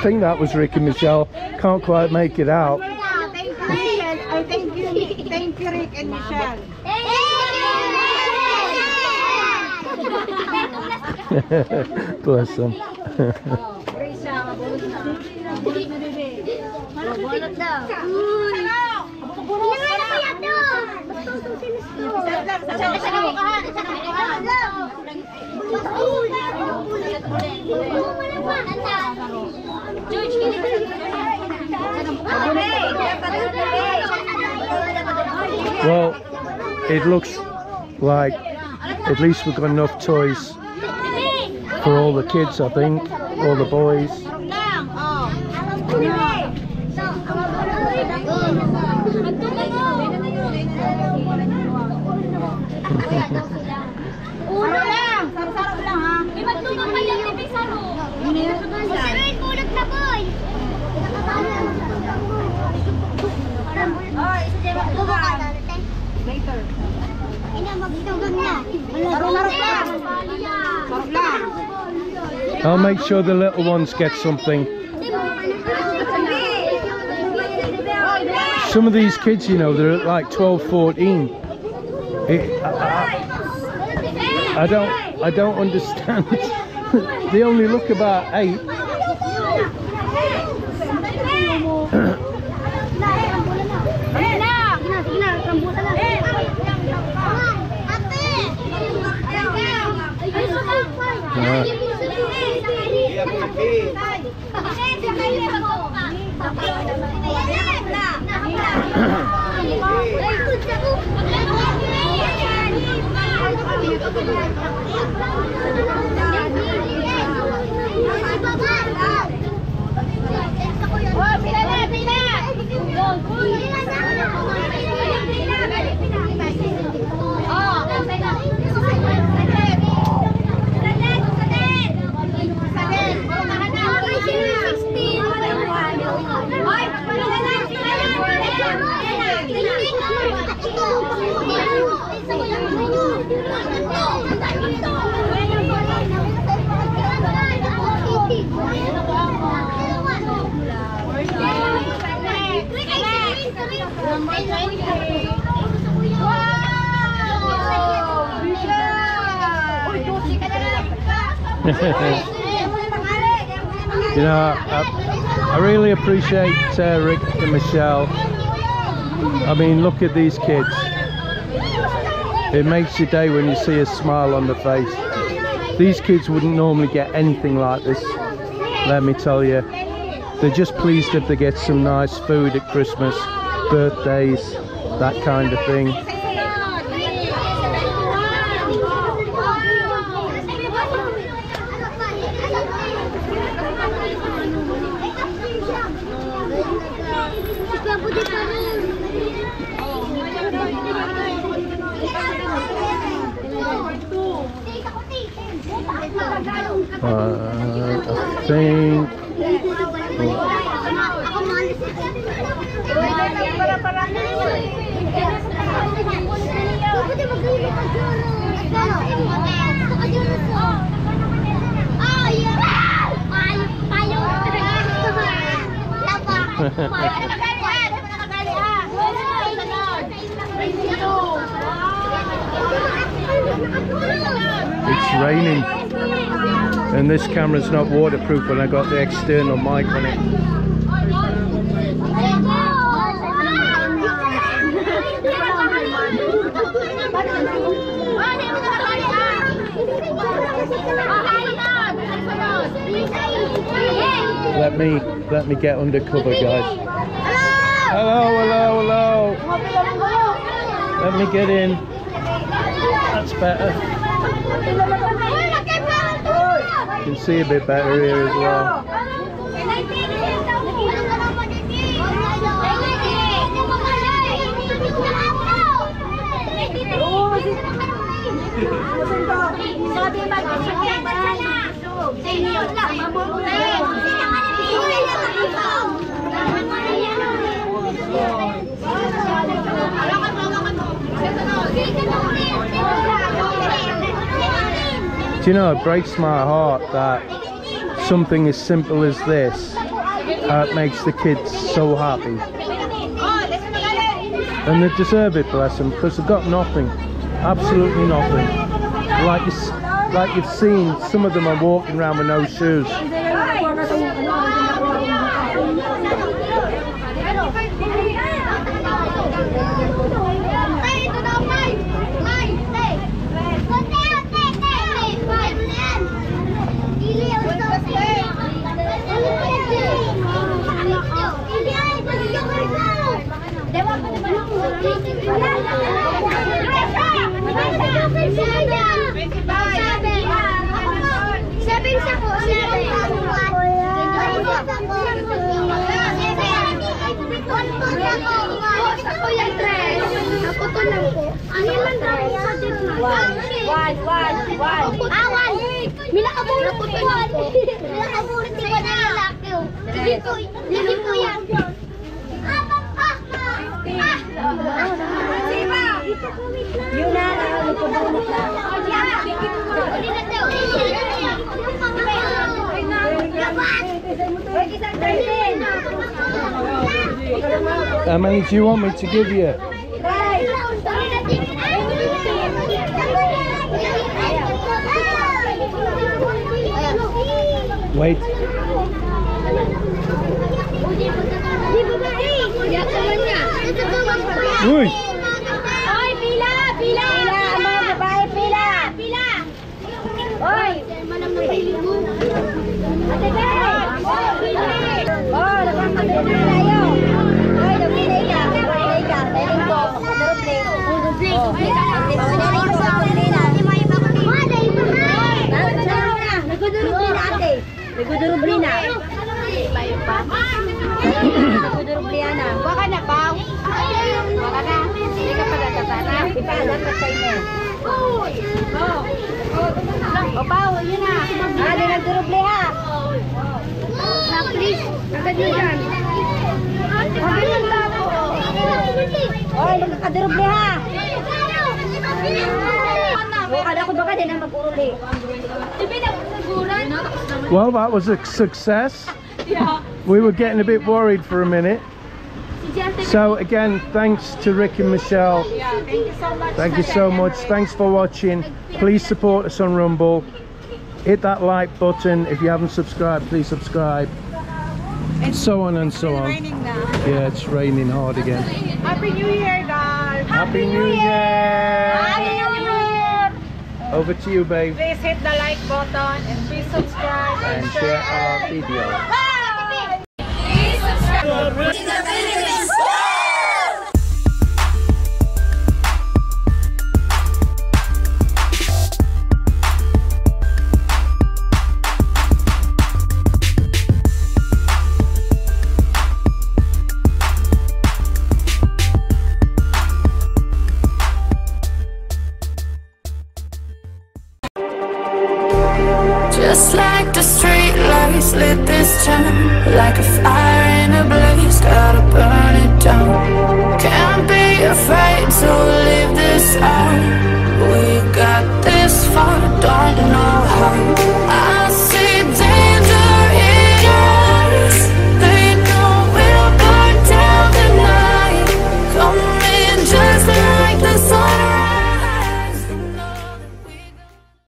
think that was Rick and Michelle. Can't quite make it out. Thank you, Rick and Michelle. Bless them. Well, it looks like at least we've got enough toys for all the kids, I think, all the boys. I'll make sure the little ones get something. Some of these kids, you know, they're like 12, 14. I don't understand. They only look about 8. You know, I really appreciate Rick and Michelle. I mean, look at these kids. It makes your day when you see a smile on the face. These kids wouldn't normally get anything like this, let me tell you. They're just pleased if they get some nice food at Christmas, birthdays, that kind of thing. I think it's raining and this camera's not waterproof and I got the external mic on it. Let me get under cover, guys. Hello. Let me get in. That's better. You can see a bit better here as well. Do you know, it breaks my heart that something as simple as this makes the kids so happy. And they deserve it, bless them, because they've got nothing, absolutely nothing. Like you've seen, some of them are walking around with no shoes. How many do you want me to give you? Wait. Uy! Oy, pila! Pila! Mga babae, pila! Pila! Oy! Ate Beth! Oh, nagpapadala tayo! Oy, nagpilay ka! Nagpilay ka! Tayo ko! Duruble! Nagduruble na ate! Nagduruble na! Nagduruble na! Baka na, Pao. Baka na. Hindi ka pa natatana. Ipahalan ka sa inyo. O, Pao, yun na. Di nagduruble ha! Please, agad yun yan. Mabilis lang po. Oy, magkakaduruble ha! Kada ko baka din ang mag-uruli. Well, that was a success. We were getting a bit worried for a minute. So again, thanks to Rick and Michelle. Thank you so much. Thank you so much. Thanks for watching. Please support us on Rumble. Hit that like button. If you haven't subscribed, please subscribe. And so on and so on. Raining now. Yeah, it's raining hard again. Happy New Year, guys. Happy New Year! Happy New Year. Over to you, babe. Please hit the like button and please subscribe And share our video. Please subscribe. Just like the street lights lit this town, like a fire in a blaze, gotta burn it down. Can't be afraid to live this out.